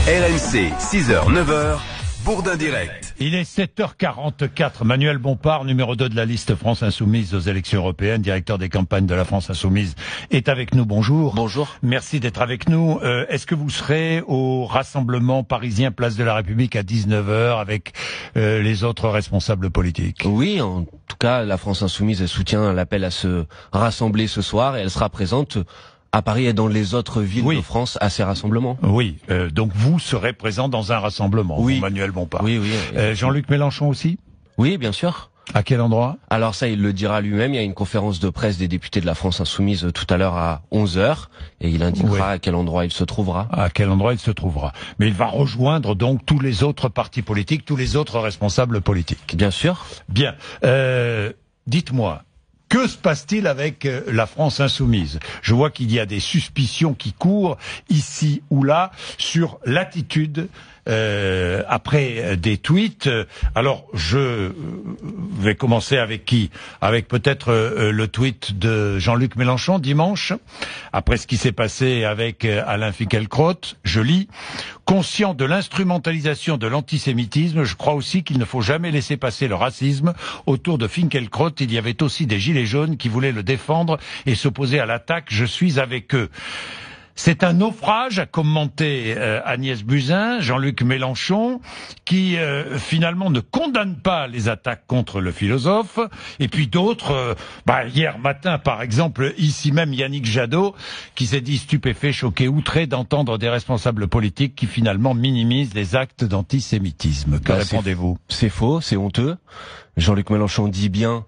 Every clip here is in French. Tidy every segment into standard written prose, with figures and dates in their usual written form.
RMC, 6h, 9h, Bourdin Direct. Il est 7h44. Manuel Bompard, numéro 2 de la liste France Insoumise aux élections européennes, directeur des campagnes de la France Insoumise, est avec nous. Bonjour. Bonjour. Merci d'être avec nous. Est-ce que vous serez au rassemblement parisien Place de la République à 19h avec les autres responsables politiques? Oui, en tout cas, la France Insoumise soutient l'appel à se rassembler ce soir et elle sera présente à Paris et dans les autres villes de France à ces rassemblements. Oui, donc vous serez présent dans un rassemblement, oui. Manuel Bompard. Oui, oui. Jean-Luc Mélenchon aussi? Oui, bien sûr. À quel endroit? Alors ça, il le dira lui-même. Il y a une conférence de presse des députés de la France Insoumise tout à l'heure à 11h et il indiquera à quel endroit il se trouvera. À quel endroit il se trouvera. Mais il va rejoindre donc tous les autres partis politiques, tous les autres responsables politiques. Bien sûr. Bien. Dites-moi, que se passe-t-il avec la France Insoumise? Je vois qu'il y a des suspicions qui courent ici ou là sur l'attitude après des tweets. Alors, je vais commencer avec qui? Avec peut-être le tweet de Jean-Luc Mélenchon dimanche, après ce qui s'est passé avec Alain Finkielkraut. Je lis: conscient de l'instrumentalisation de l'antisémitisme, je crois aussi qu'il ne faut jamais laisser passer le racisme. Autour de Finkielkraut, il y avait aussi des gilets jaunes qui voulaient le défendre et s'opposer à l'attaque. Je suis avec eux. C'est un naufrage, a commenté Agnès Buzyn, Jean-Luc Mélenchon, qui finalement ne condamne pas les attaques contre le philosophe. Et puis d'autres, hier matin par exemple, ici même Yannick Jadot, qui s'est dit stupéfait, choqué, outré d'entendre des responsables politiques qui finalement minimisent les actes d'antisémitisme. Que répondez-vous? C'est faux, c'est honteux. Jean-Luc Mélenchon dit bien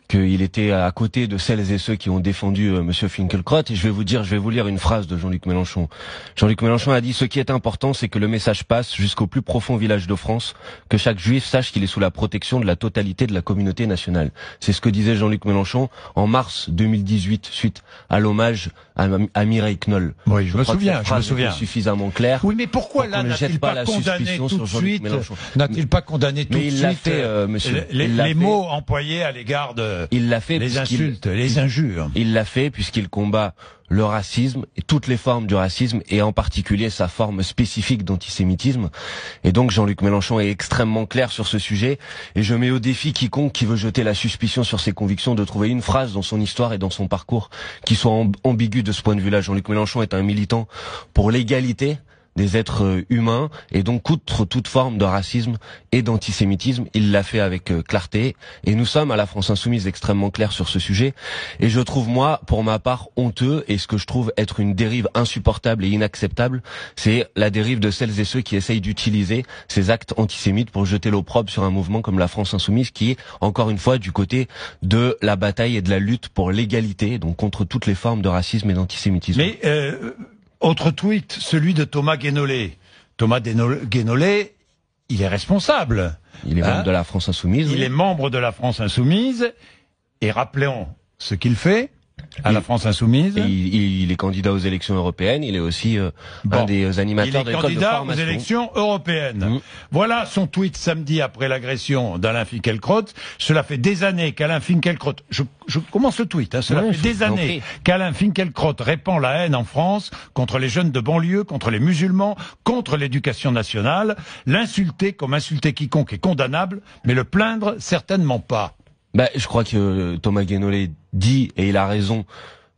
qu'il était à côté de celles et ceux qui ont défendu Monsieur Finkielkraut. Et je vais vous lire une phrase de Jean-Luc Mélenchon. Jean-Luc Mélenchon a dit: ce qui est important, c'est que le message passe jusqu'au plus profond village de France, que chaque juif sache qu'il est sous la protection de la totalité de la communauté nationale. C'est ce que disait Jean-Luc Mélenchon en mars 2018, suite à l'hommage à Mireille Knoll. Oui, je me souviens. Suffisamment clair. Oui, mais pourquoi là n'a-t-il pas condamné tout de suite? N'a-t-il pas condamné tout de suite? Mais il l'a fait, monsieur. Les mots employés à l'égard de il l'a fait, les insultes, les injures. Il l'a fait puisqu'il combat le racisme et toutes les formes du racisme et en particulier sa forme spécifique d'antisémitisme. Et donc Jean-Luc Mélenchon est extrêmement clair sur ce sujet et je mets au défi quiconque qui veut jeter la suspicion sur ses convictions de trouver une phrase dans son histoire et dans son parcours qui soit ambiguë de ce point de vue-là. Jean-Luc Mélenchon est un militant pour l'égalité des êtres humains et donc contre toute forme de racisme et d'antisémitisme. Il l'a fait avec clarté et nous sommes à la France Insoumise extrêmement clairs sur ce sujet et je trouve moi pour ma part honteux et ce que je trouve être une dérive insupportable et inacceptable, c'est la dérive de celles et ceux qui essayent d'utiliser ces actes antisémites pour jeter l'opprobre sur un mouvement comme la France Insoumise qui est encore une fois du côté de la bataille et de la lutte pour l'égalité, donc contre toutes les formes de racisme et d'antisémitisme. Mais autre tweet, celui de Thomas Guénolé. Thomas Guénolé, il est responsable. Il est membre de la France Insoumise. Il est membre de la France Insoumise. Et rappelons ce qu'il fait à la France Insoumise. Il est candidat aux élections européennes. Il est aussi un des animateurs de l'école de formation. Il est candidat aux élections européennes. Voilà son tweet samedi après l'agression d'Alain Finkielkraut. Cela fait des années qu'Alain Finkielkraut... Je commence le tweet. Cela fait des années qu'Alain Finkielkraut répand la haine en France contre les jeunes de banlieue, contre les musulmans, contre l'éducation nationale. L'insulter comme insulter quiconque est condamnable, mais le plaindre certainement pas. Je crois que Thomas Guénolé dit, et il a raison,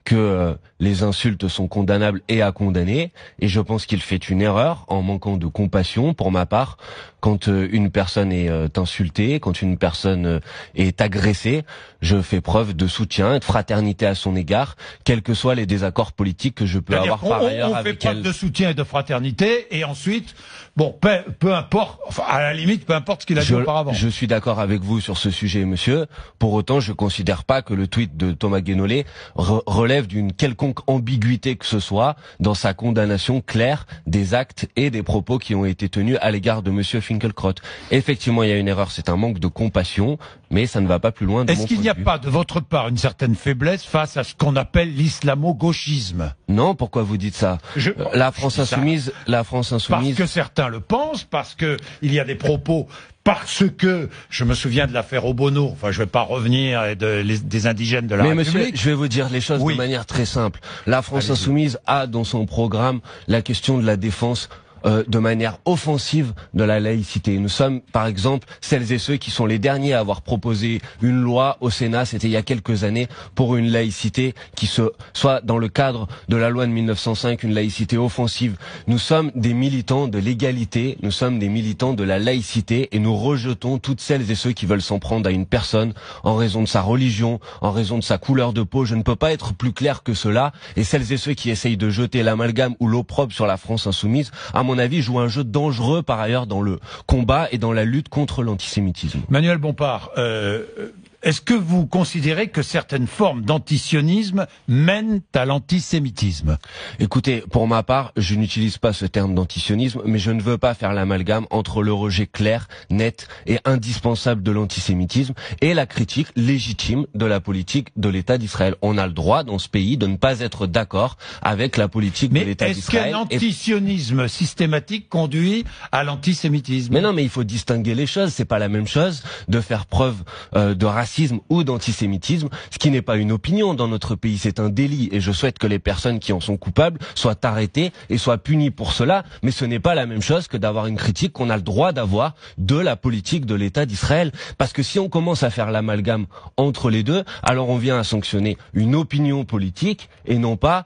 que les insultes sont condamnables et à condamner, et je pense qu'il fait une erreur en manquant de compassion, pour ma part, quand une personne est insultée, quand une personne est agressée, je fais preuve de soutien et de fraternité à son égard, quels que soient les désaccords politiques que je peux avoir par ailleurs avec elle. On fait preuve de soutien et de fraternité, et ensuite, peu importe, à la limite, peu importe ce qu'il a dit auparavant. Je suis d'accord avec vous sur ce sujet, monsieur. Pour autant, je considère pas que le tweet de Thomas Guénolé relève d'une quelconque ambiguïté que ce soit dans sa condamnation claire des actes et des propos qui ont été tenus à l'égard de monsieur Finkielkraut. Effectivement, il y a une erreur, c'est un manque de compassion, mais ça ne va pas plus loin de mon point de vue. Est-ce qu'il n'y a pas de votre part une certaine faiblesse face à ce qu'on appelle l'islamo-gauchisme? Non, pourquoi vous dites ça? La France Insoumise... Parce que certains le pensent, parce que il y a des propos... Parce que, je me souviens de l'affaire Obono, enfin je ne vais pas revenir des indigènes de la République. Mais monsieur, je vais vous dire les choses de manière très simple. La France Insoumise a dans son programme la question de la défense de manière offensive de la laïcité. Nous sommes, par exemple, celles et ceux qui sont les derniers à avoir proposé une loi au Sénat, c'était il y a quelques années, pour une laïcité qui soit dans le cadre de la loi de 1905, une laïcité offensive. Nous sommes des militants de l'égalité, nous sommes des militants de la laïcité et nous rejetons toutes celles et ceux qui veulent s'en prendre à une personne en raison de sa religion, en raison de sa couleur de peau. Je ne peux pas être plus clair que cela. Et celles et ceux qui essayent de jeter l'amalgame ou l'opprobre sur la France insoumise, à mon avis, jouent un jeu dangereux par ailleurs dans le combat et dans la lutte contre l'antisémitisme. Manuel Bompard, est-ce que vous considérez que certaines formes d'antisionisme mènent à l'antisémitisme? Écoutez, pour ma part, je n'utilise pas ce terme d'antisionisme, mais je ne veux pas faire l'amalgame entre le rejet clair, net et indispensable de l'antisémitisme et la critique légitime de la politique de l'État d'Israël. On a le droit dans ce pays de ne pas être d'accord avec la politique de l'État d'Israël. Mais est-ce qu'un antisionisme systématique conduit à l'antisémitisme? Mais non, mais il faut distinguer les choses. C'est pas la même chose de faire preuve de racisme ou d'antisémitisme, ce qui n'est pas une opinion dans notre pays, c'est un délit et je souhaite que les personnes qui en sont coupables soient arrêtées et soient punies pour cela, mais ce n'est pas la même chose que d'avoir une critique qu'on a le droit d'avoir de la politique de l'État d'Israël, parce que si on commence à faire l'amalgame entre les deux, alors on vient à sanctionner une opinion politique et non pas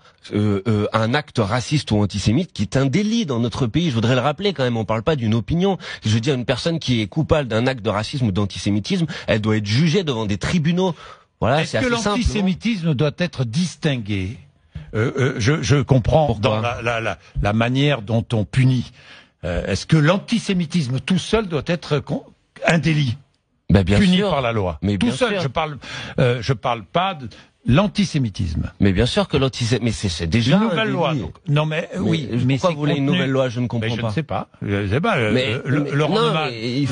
un acte raciste ou antisémite qui est un délit dans notre pays. Je voudrais le rappeler quand même, on parle pas d'une opinion. Je veux dire, une personne qui est coupable d'un acte de racisme ou d'antisémitisme, elle doit être jugée devant des tribunaux. Voilà, est-ce que l'antisémitisme doit être distingué? Je comprends dans la manière dont on punit. Est-ce que l'antisémitisme tout seul doit être un délit puni par la loi? Mais tout seul, je parle pas de l'antisémitisme. Mais bien sûr que l'antisémitisme, mais c'est déjà une nouvelle loi. Donc. Non mais oui, mais pourquoi vous voulez une nouvelle loi? Je ne comprends pas. Je ne sais pas. Je sais pas. Il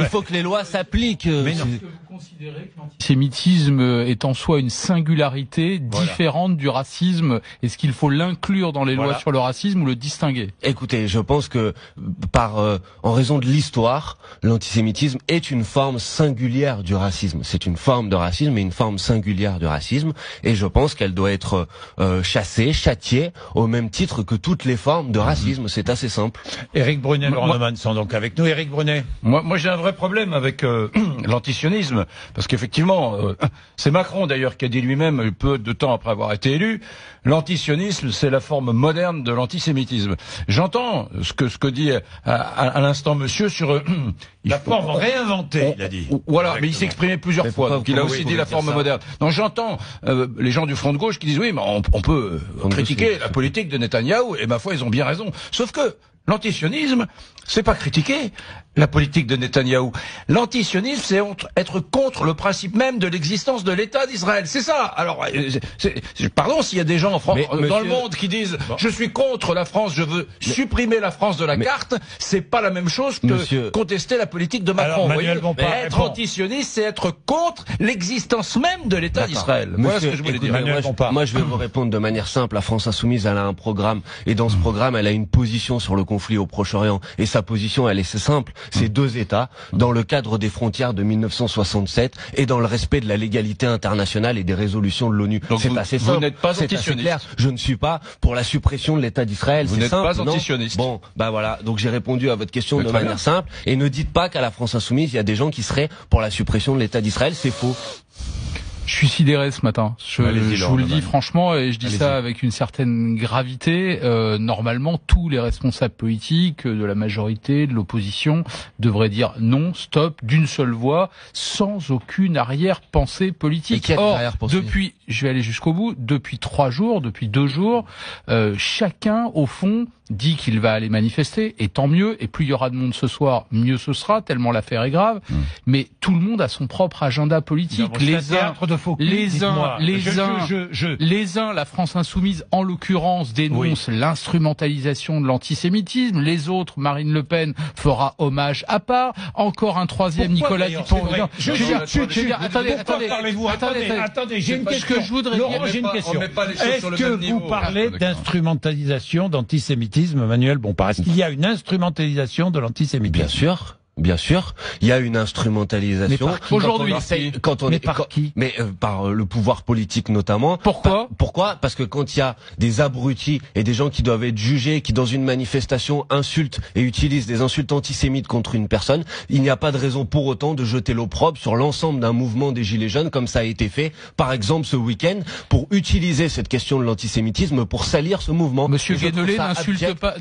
faut que les lois s'appliquent. Mais non. Est-ce que vous considérez que l'antisémitisme est en soi une singularité différente du racisme? Est-ce qu'il faut l'inclure dans les lois sur le racisme ou le distinguer? Écoutez, je pense que en raison de l'histoire, l'antisémitisme est une forme singulière du racisme. C'est une forme de racisme, mais une forme singulière du racisme. Et je pense qu'elle doit être chassée, châtiée, au même titre que toutes les formes de racisme. C'est assez simple. Éric Brunet, Laurent Neumann sont donc avec nous. Éric Brunet. Moi j'ai un vrai problème avec l'antisionisme, parce qu'effectivement, c'est Macron d'ailleurs qui a dit lui-même, peu de temps après avoir été élu, l'antisionisme c'est la forme moderne de l'antisémitisme. J'entends ce que dit à l'instant monsieur sur... la forme réinventée, il a dit. Voilà, exactement. Mais il s'est exprimé plusieurs fois, donc il a aussi dit la forme moderne. Donc j'entends les gens du front de gauche qui disent oui, mais on peut critiquer la politique de Netanyahou, et ma foi, ils ont bien raison. Sauf que l'antisionisme, c'est pas critiquer la politique de Netanyahou. L'antisionisme, c'est être contre le principe même de l'existence de l'État d'Israël. C'est ça. Alors, pardon s'il y a des gens dans le monde qui disent je suis contre la France, je veux supprimer la France de la carte. C'est pas la même chose que contester la politique de Macron. Être antisioniste, c'est être contre l'existence même de l'État d'Israël. Voilà ce que je voulais dire. Moi, je vais vous répondre de manière simple. La France insoumise, elle a un programme, et dans ce programme, elle a une position sur le conflit au Proche-Orient. Et sa position, elle est simple. C'est deux États, dans le cadre des frontières de 1967 et dans le respect de la légalité internationale et des résolutions de l'ONU. C'est assez simple. Vous n'êtes pas antisioniste. Je ne suis pas pour la suppression de l'État d'Israël. Vous n'êtes pas antisioniste. Bon, bah voilà. Donc j'ai répondu à votre question de manière simple. Et ne dites pas qu'à la France insoumise, il y a des gens qui seraient pour la suppression de l'État d'Israël. C'est faux. Je suis sidéré ce matin. Je vous le dis franchement, et je dis ça avec une certaine gravité. Normalement, tous les responsables politiques de la majorité, de l'opposition, devraient dire non, stop, d'une seule voix, sans aucune arrière-pensée politique. Or, depuis, je vais aller jusqu'au bout, depuis 3 jours, depuis 2 jours, chacun, au fond, dit qu'il va aller manifester, et tant mieux, et plus il y aura de monde ce soir, mieux ce sera, tellement l'affaire est grave. Mais tout le monde a son propre agenda politique. Les uns, la France insoumise, en l'occurrence, dénonce l'instrumentalisation de l'antisémitisme. Les autres, Marine Le Pen fera hommage à part. Encore un troisième, Nicolas Dupont-Aignan. Attendez, j'ai une question. Laurent, j'ai une question. Est-ce que vous parlez d'instrumentalisation d'antisémitisme, Manuel Bompard? Est-ce qu'il y a une instrumentalisation de l'antisémitisme? Bien sûr. Bien sûr, il y a une instrumentalisation. Aujourd'hui, par le pouvoir politique notamment. Pourquoi? Parce que quand il y a des abrutis et des gens qui doivent être jugés, qui dans une manifestation insultent et utilisent des insultes antisémites contre une personne, il n'y a pas de raison pour autant de jeter l'opprobre sur l'ensemble d'un mouvement des Gilets jaunes, comme ça a été fait, par exemple ce week-end, pour utiliser cette question de l'antisémitisme pour salir ce mouvement. Monsieur Guénolé n'insulte pas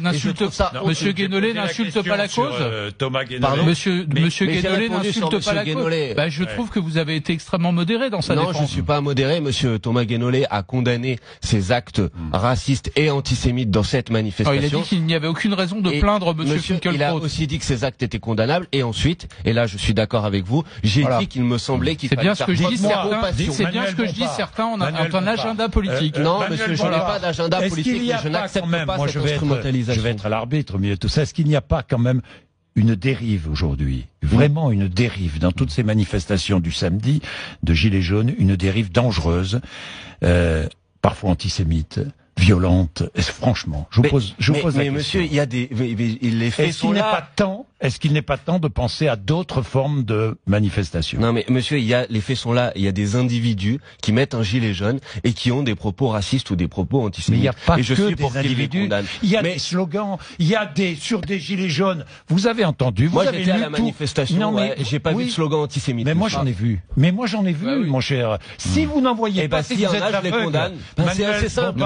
la cause. Thomas Guénolé. Monsieur Guénolé n'insulte pas la cause. Je trouve que vous avez été extrêmement modéré dans sa défense. Non, je suis pas modéré. Monsieur Thomas Guénolé a condamné ces actes racistes et antisémites dans cette manifestation. Il a dit qu'il n'y avait aucune raison de plaindre Monsieur Finkielkraut. Il a aussi dit que ces actes étaient condamnables. Et ensuite, et là je suis d'accord avec vous, j'ai dit qu'il me semblait qu'il fallait faire preuve de compassion. C'est bien ce que je dis. Certains ont un agenda politique. Non, monsieur, je n'ai pas d'agenda politique, mais je n'accepte pas cette instrumentalisation. Je vais être à l'arbitre au milieu de tout ça. Est-ce qu'il n'y a pas quand même une dérive aujourd'hui, vraiment une dérive dans toutes ces manifestations du samedi de Gilets jaunes, une dérive dangereuse, parfois antisémite, violente. Franchement, je vous pose la question. Mais monsieur, il y a les faits sont là. Est-ce qu'il n'est pas temps de penser à d'autres formes de manifestations? Non, mais monsieur, les faits sont là. Il y a des individus qui mettent un gilet jaune et qui ont des propos racistes ou des propos antisémites. Mais il n'y a pas que des individus. Il y a des slogans. Il y a sur des gilets jaunes. Vous avez entendu. Moi, j'étais à la manifestation. Non, mais j'ai pas vu de slogan antisémite. Mais moi, j'en ai vu. Mon cher. Si vous n'en voyez pas, c'est que vous êtes aveugle. Je les condamne. C'est assez simple.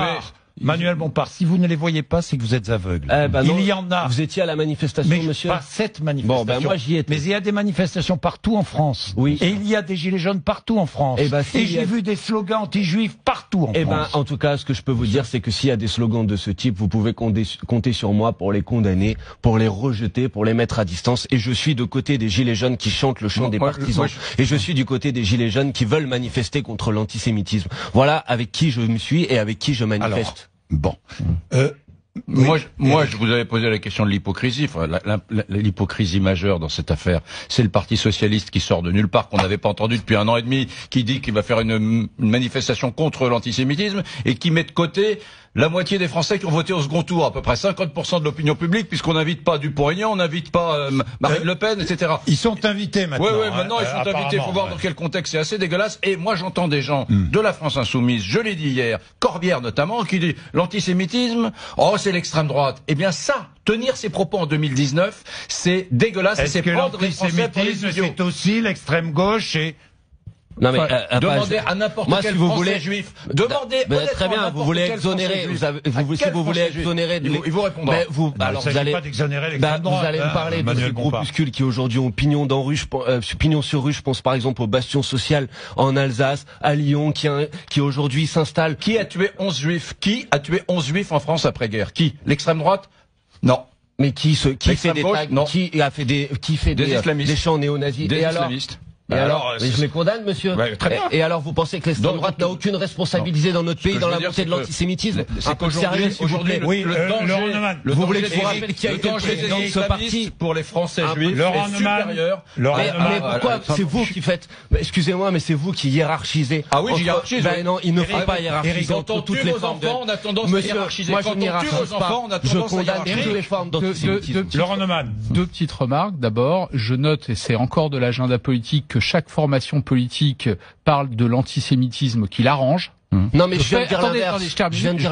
Manuel Bompard, si vous ne les voyez pas, c'est que vous êtes aveugle. Il y en a. Vous étiez à la manifestation, mais monsieur? Pas cette manifestation. Moi, j'y étais. Mais il y a des manifestations partout en France. Oui. Et il y a des gilets jaunes partout en France. Et j'ai vu des slogans anti-juifs partout en France. En tout cas, ce que je peux vous dire, c'est que s'il y a des slogans de ce type, vous pouvez compter sur moi pour les condamner, pour les rejeter, pour les mettre à distance. Et je suis de côté des gilets jaunes qui chantent le chant des partisans. Et je suis du côté des gilets jaunes qui veulent manifester contre l'antisémitisme. Voilà avec qui je me suis et avec qui je manifeste. Moi, je vous avais posé la question de l'hypocrisie. Enfin, l'hypocrisie majeure dans cette affaire, c'est le Parti socialiste qui sort de nulle part, qu'on n'avait pas entendu depuis 1 an et demi, qui dit qu'il va faire une manifestation contre l'antisémitisme et qui met de côté la moitié des Français qui ont voté au second tour, à peu près 50% de l'opinion publique, puisqu'on n'invite pas Dupont-Aignan, on n'invite pas Marine Le Pen, etc. Ils sont invités maintenant. Oui, maintenant ils sont invités. Il faut voir dans quel contexte. C'est assez dégueulasse. Et moi, j'entends des gens de la France insoumise, je l'ai dit hier, Corbière notamment, qui dit l'antisémitisme, c'est l'extrême droite. Eh bien ça, tenir ces propos en 2019, c'est dégueulasse. Est-ce que l'antisémitisme, c'est aussi l'extrême gauche et... Non mais demandez à n'importe quel Français juif. Demandez très bien, vous voulez exonérer, si vous voulez exonérer il vous répondra. Alors vous allez pas d'exonérer l'extrême droite. Vous allez me parler de ces groupuscules qui aujourd'hui ont pignon sur rue. Je pense par exemple au Bastion Social en Alsace, à Lyon, qui aujourd'hui s'installe. Qui a tué 11 juifs? Qui a tué 11 juifs en France après-guerre? Qui? L'extrême droite? Non. Mais qui fait des tags? Non. Qui fait des islamistes? Des chants néo-nazis? Des islamistes. Et alors, je les condamne, monsieur. Ouais, très bien. Et alors, vous pensez que l'extrême droite n'a aucune responsabilité dans notre pays dans la montée de l'antisémitisme? C'est qu'aujourd'hui, vous voulez que je vous rappelle qui a été le président de ce parti pour les Français juifs est supérieur. Mais pourquoi c'est vous qui faites? Excusez-moi, mais c'est vous qui hiérarchisez. Ah oui, j'hiérarchise. Ben non, il ne faut pas hiérarchiser entre toutes les formes de. On a tendance à hiérarchiser. Moi, je n'hiérarchise pas. Je condamne toutes les formes d'antisémitisme. Laurent Neumann. Deux petites remarques. D'abord, je note, et c'est encore de l'agenda politique, que chaque formation politique parle de l'antisémitisme qui l'arrange. Non mais je viens de dire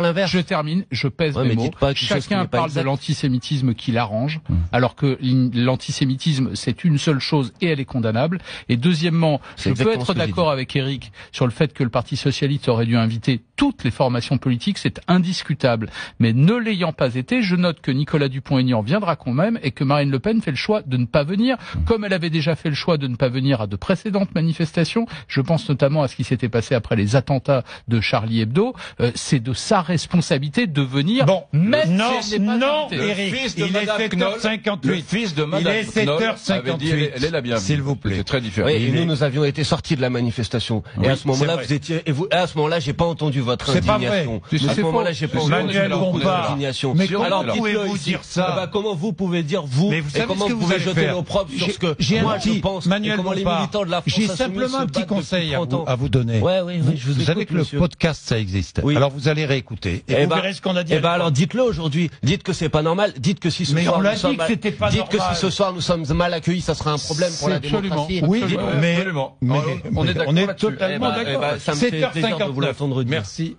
l'inverse. Je termine, je pèse mes mots. Chacun parle de l'antisémitisme qui l'arrange, alors que l'antisémitisme c'est une seule chose et elle est condamnable. Et deuxièmement, je peux être d'accord avec Eric sur le fait que le Parti socialiste aurait dû inviter toutes les formations politiques, c'est indiscutable. Mais ne l'ayant pas été, je note que Nicolas Dupont-Aignan viendra quand même et que Marine Le Pen fait le choix de ne pas venir, comme elle avait déjà fait le choix de ne pas venir à de précédentes manifestations. Je pense notamment à ce qui s'était passé après les attentats de Charlie Hebdo. C'est de sa responsabilité de venir. Bon, même si non, Eric, il est 7h58. Le fils de Madame il est 7h58. Elle est la bienvenue. S'il vous plaît. C'est très différent. Oui, et nous avions été sortis de la manifestation. Et à ce moment-là, à ce moment-là, j'ai pas entendu votre indignation. À ce moment-là, j'ai pas entendu votre indignation. Mais comment pouvez-vous dire ça? Comment vous pouvez dire vous? Et comment vous pouvez jeter l'opprobre sur ce que moi je pense? Manuel comment les militants de la France j'ai simplement un petit conseil à vous donner. Oui, je vous écoute, monsieur. podcast, ça existe. Oui. Alors vous allez réécouter et vous verrez ce qu'on a dit. Alors dites-le aujourd'hui. Dites que c'est pas normal. Dites que si ce soir nous sommes dites que si ce soir nous sommes mal accueillis, ça sera un problème pour la démocratie. Oui, mais on est totalement d'accord. Ça me fait plaisir de vous l'entendre dire. Merci.